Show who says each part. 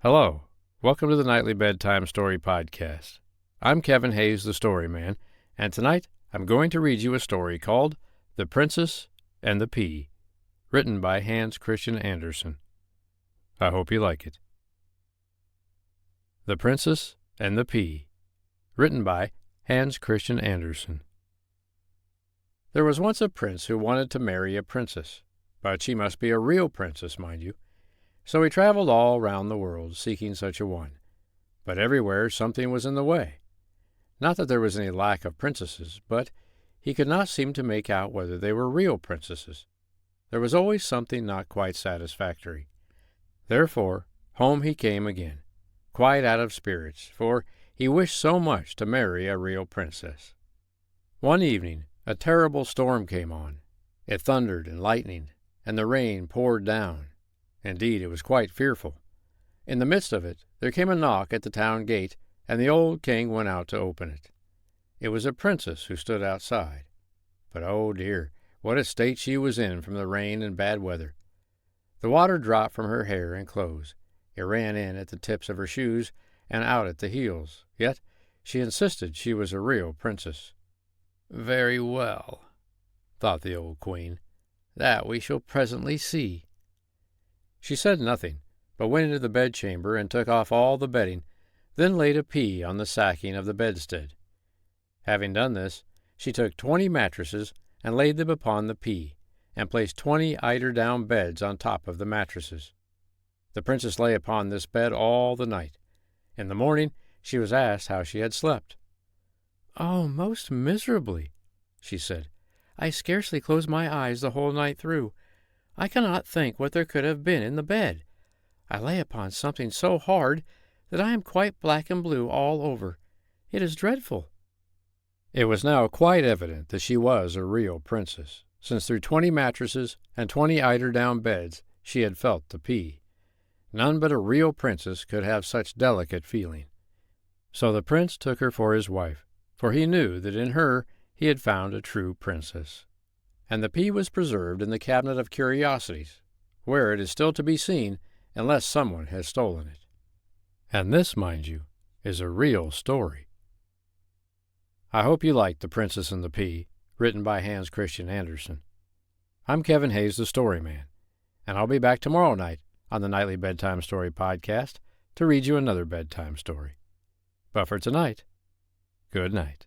Speaker 1: Hello. Welcome to the Nightly Bedtime Story Podcast. I'm Kevin Hayes, the Story Man, and tonight I'm going to read you a story called The Princess and the Pea, written by Hans Christian Andersen. I hope you like it. The Princess and the Pea, written by Hans Christian Andersen. There was once a prince who wanted to marry a princess, but she must be a real princess, mind you. So he traveled all round the world seeking such a one, but everywhere something was in the way. Not that there was any lack of princesses, but he could not seem to make out whether they were real princesses. There was always something not quite satisfactory. Therefore, home he came again, quite out of spirits, for he wished so much to marry a real princess. One evening a terrible storm came on. It thundered and lightened, and the rain poured down. Indeed, it was quite fearful. In the midst of it, there came a knock at the town gate, and the old king went out to open it. It was a princess who stood outside. But oh dear, what a state she was in from the rain and bad weather. The water dropped from her hair and clothes. It ran in at the tips of her shoes and out at the heels. Yet she insisted she was a real princess. "Very well," thought the old queen. "That we shall presently see." She said nothing, but went into the bedchamber and took off all the bedding, then laid a pea on the sacking of the bedstead. Having done this, she took 20 mattresses and laid them upon the pea, and placed 20 eider-down beds on top of the mattresses. The princess lay upon this bed all the night. In the morning she was asked how she had slept. "Oh, most miserably," she said. "I scarcely closed my eyes the whole night through. I cannot think what there could have been in the bed. I lay upon something so hard that I am quite black and blue all over. It is dreadful." It was now quite evident that she was a real princess, since through 20 mattresses and 20 eider-down beds she had felt the pea. None but a real princess could have such delicate feeling. So the prince took her for his wife, for he knew that in her he had found a true princess. And the pea was preserved in the cabinet of curiosities, where it is still to be seen unless someone has stolen it. And this, mind you, is a real story. I hope you liked The Princess and the Pea, written by Hans Christian Andersen. I'm Kevin Hayes, the Story Man, and I'll be back tomorrow night on the Nightly Bedtime Story Podcast to read you another bedtime story. But for tonight, good night.